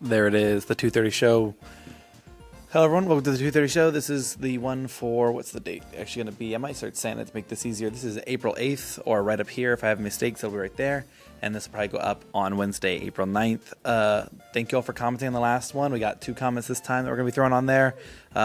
There it is, the 2:30 show. Hello everyone, welcome to the 2:30 show. This is the one for, what's the date actually going to be? I might start saying it to make this easier. This is April 8th, or right up here. If I have mistakes, it'll be right there. And this will probably go up on Wednesday, April 9th. Thank you all for commenting on the last one. We got 2 comments this time that we're going to be throwing on there.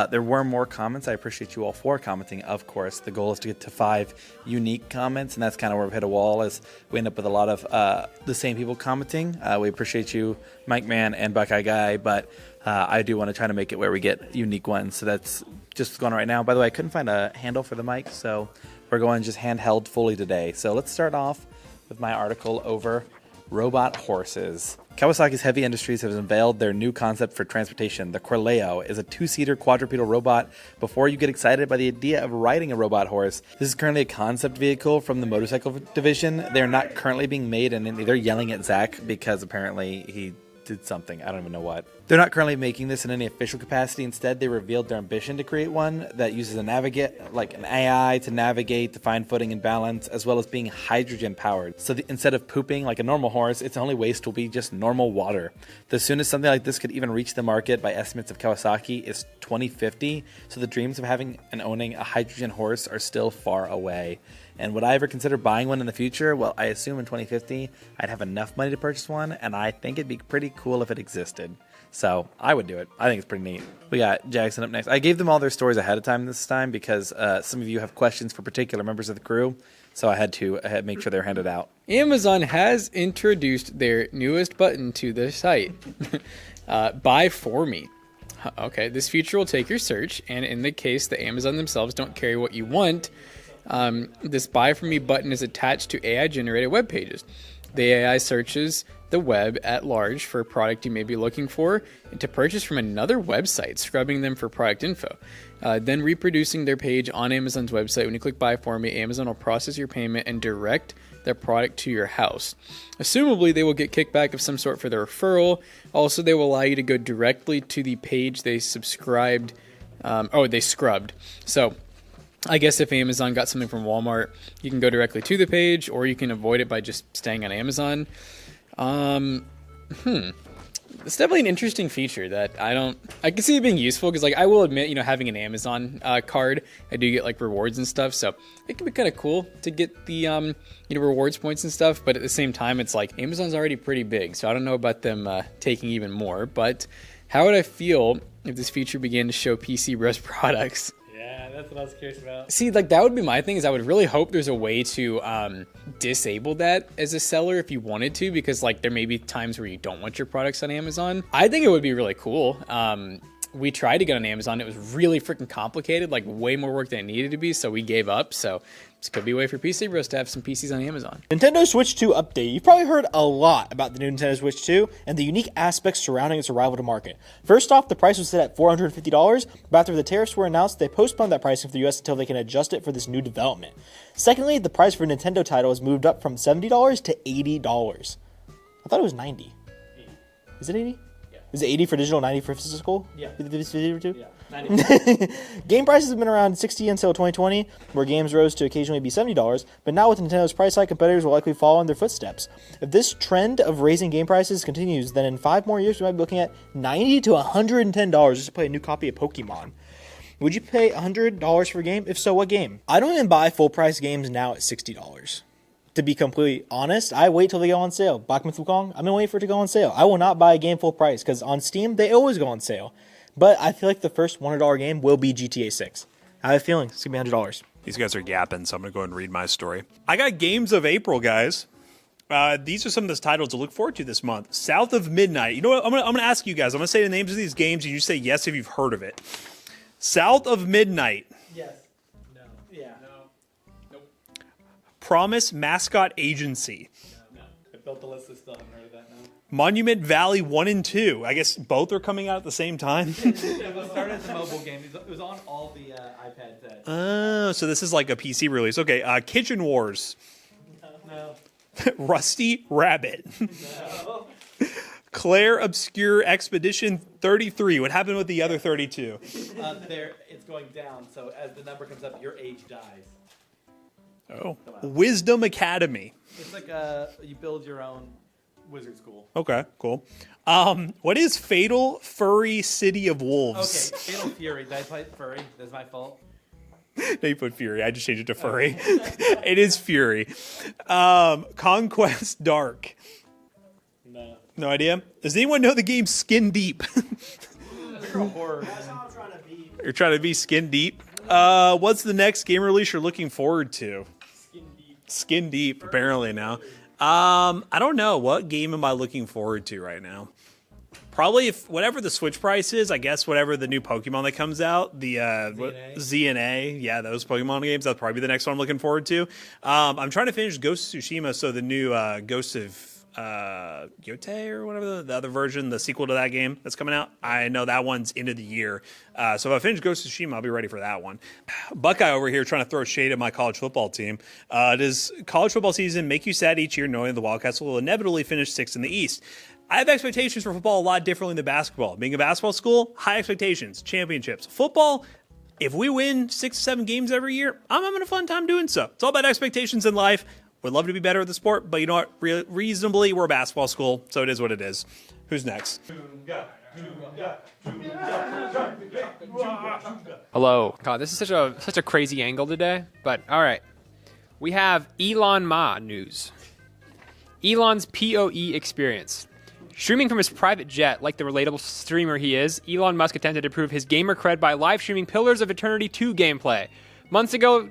There were more comments. I appreciate you all for commenting, of course. The goal is to get to 5 unique comments, and that's kind of where we've hit a wall, as we end up with a lot of the same people commenting. We appreciate you, Mike Man and Buckeye Guy, but I do want to try to make it where we get unique ones. So that's just what's going on right now. By the way, I couldn't find a handle for the mic, so we're going just handheld fully today. So let's start off with my article over robot horses. Kawasaki's Heavy Industries has unveiled their new concept for transportation. The Corleo is a 2-seater quadrupedal robot. Before you get excited by the idea of riding a robot horse, this is currently a concept vehicle from the motorcycle division. They're not currently being made, and they're yelling at Zach because apparently he did something. I don't even know what. They're not currently making this in any official capacity. Instead, they revealed their ambition to create one that uses an AI to navigate, to find footing and balance, as well as being hydrogen powered. So instead of pooping like a normal horse, its only waste will be just normal water. The soonest something like this could even reach the market by estimates of Kawasaki is 2050. So the dreams of having and owning a hydrogen horse are still far away. And would I ever consider buying one in the future? Well, I assume in 2050 I'd have enough money to purchase one, and I think it'd be pretty cool if it existed. So I would do it. I think it's pretty neat. We got Jackson up next. I gave them all their stories ahead of time this time because some of you have questions for particular members of the crew, so I had to make sure they're handed out. Amazon has introduced their newest button to the site, Buy For Me. Okay, this feature will take your search, and in the case that Amazon themselves don't carry what you want, this Buy For Me button is attached to AI-generated web pages. The AI searches the web at large for a product you may be looking for and to purchase from another website, scrubbing them for product info. Then reproducing their page on Amazon's website. When you click Buy For Me, Amazon will process your payment and direct their product to your house. Assumably, they will get kickback of some sort for the referral. Also, they will allow you to go directly to the page they scrubbed. So I guess if Amazon got something from Walmart, you can go directly to the page, or you can avoid it by just staying on Amazon. It's definitely an interesting feature that I can see it being useful because, I will admit, having an Amazon card, I do get rewards and stuff, so it can be kind of cool to get the rewards points and stuff. But at the same time, it's Amazon's already pretty big, so I don't know about them taking even more. But how would I feel if this feature began to show PC Bros products? Yeah, that's what I was curious about. See, that would be my thing, is I would really hope there's a way to disable that as a seller if you wanted to, because there may be times where you don't want your products on Amazon. I think it would be really cool. We tried to get on Amazon. It was really freaking complicated, way more work than it needed to be, so we gave up. So this could be a way for PC Bros to have some PCs on Amazon. Nintendo Switch 2 update. You've probably heard a lot about the new Nintendo Switch 2 and the unique aspects surrounding its arrival to market. First off, the price was set at $450, but after the tariffs were announced, they postponed that pricing for the US until they can adjust it for this new development. Secondly, the price for a Nintendo title has moved up from $70 to $80. I thought it was $90. Is it $80? Yeah. Is it $80 for digital, $90 for physical? Yeah. Yeah. 90. Game prices have been around $60 until 2020, where games rose to occasionally be $70, but now with Nintendo's price hike, competitors will likely follow in their footsteps. If this trend of raising game prices continues, then in 5 more years we might be looking at $90 to $110 just to play a new copy of Pokemon. Would you pay $100 for a game? If so, what game? I don't even buy full price games now at $60. To be completely honest, I wait till they go on sale. Black Myth Wukong, I'm going to wait for it to go on sale. I will not buy a game full price, because on Steam, they always go on sale. But I feel like the first $100 game will be GTA 6. I have a feeling it's going to be $100. These guys are yapping, so I'm going to go ahead and read my story. I got games of April, guys. These are some of the titles to look forward to this month. South of Midnight. You know what? I'm going to ask you guys. I'm going to say the names of these games, and you say yes if you've heard of it. South of Midnight. Yes. No. Yeah. No. Nope. Promise Mascot Agency. No. I built the list. I still haven't heard of that. No. Monument Valley 1 and 2. I guess both are coming out at the same time. It was started as a mobile game. It was on all the iPads. Oh, so this is like a PC release. Okay, Kitchen Wars. No. Rusty Rabbit. No. Claire Obscure Expedition 33. What happened with the other 32? It's going down. So as the number comes up, your age dies. Oh. Wisdom Academy. It's like you build your own wizard school. Okay, cool. What is Fatal Furry City of Wolves? Okay, Fatal Fury. Did I play Furry? That's my fault. No, you put Fury. I just changed it to Furry. It is Fury. Conquest Dark. No idea? Does anyone know the game Skin Deep? Horror. You're trying to be Skin Deep? What's the next game release you're looking forward to? Skin Deep, apparently now. I don't know. What game am I looking forward to right now? Probably whatever the Switch price is, I guess whatever the new Pokemon that comes out, the Z and A, yeah, those Pokemon games, that'll probably be the next one I'm looking forward to. I'm trying to finish Ghost of Tsushima, so the new Ghost of Yotei or whatever the other version, the sequel to that game that's coming out. I know that one's end of the year. So if I finish Ghost of Tsushima, I'll be ready for that one. Buckeye over here trying to throw shade at my college football team. Does college football season make you sad each year knowing the Wildcats will inevitably finish sixth in the East? I have expectations for football a lot differently than basketball. Being a basketball school, high expectations, championships. Football, if we win 6 or 7 games every year, I'm having a fun time doing so. It's all about expectations in life. Would love to be better at the sport, but you know what? Reasonably, we're a basketball school, so it is what it is. Who's next? Hello. God, this is such a crazy angle today, but all right. We have Elon Ma news. Elon's PoE experience. Streaming from his private jet, like the relatable streamer he is, Elon Musk attempted to prove his gamer cred by live streaming Pillars of Eternity 2 gameplay. Months ago,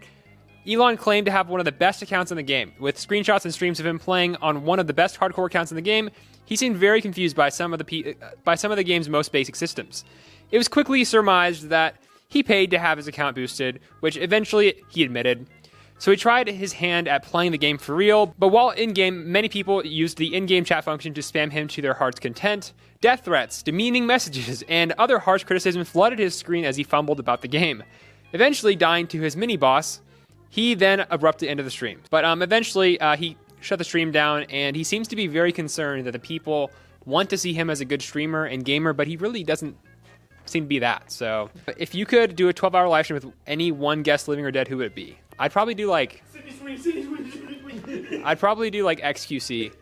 Elon claimed to have one of the best accounts in the game. With screenshots and streams of him playing on one of the best hardcore accounts in the game, he seemed very confused by some of the game's most basic systems. It was quickly surmised that he paid to have his account boosted, which eventually he admitted. So he tried his hand at playing the game for real, but while in-game, many people used the in-game chat function to spam him to their heart's content. Death threats, demeaning messages, and other harsh criticism flooded his screen as he fumbled about the game. Eventually dying to his mini-boss, he then abruptly ended the stream. But eventually, he shut the stream down, and he seems to be very concerned that the people want to see him as a good streamer and gamer, but he really doesn't seem to be that. So if you could do a 12-hour live stream with any one guest, living or dead, who would it be? I'd probably do like XQC.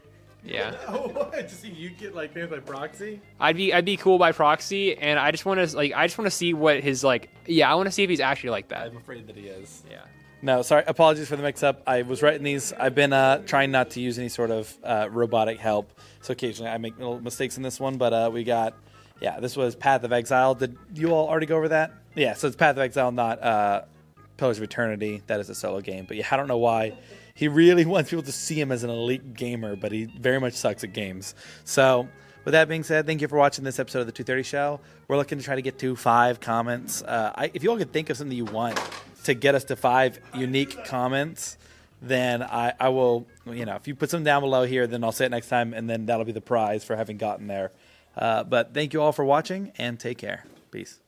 Yeah. To see you get like famous by proxy. I'd be cool by proxy, and I just want to see what his I want to see if he's actually like that. I'm afraid that he is. Yeah. No, sorry. Apologies for the mix-up. I was writing these. I've been trying not to use any sort of robotic help, so occasionally I make little mistakes in this one. But we got, this was Path of Exile. Did you all already go over that? Yeah, so it's Path of Exile, not Pillars of Eternity. That is a solo game. But yeah, I don't know why he really wants people to see him as an elite gamer, but he very much sucks at games. So with that being said, thank you for watching this episode of the 230 Show. We're looking to try to get to 5 comments. If you all could think of something you want to get us to 5 unique comments, then I will, if you put something down below here, then I'll say it next time, and then that'll be the prize for having gotten there. But thank you all for watching, and take care. Peace.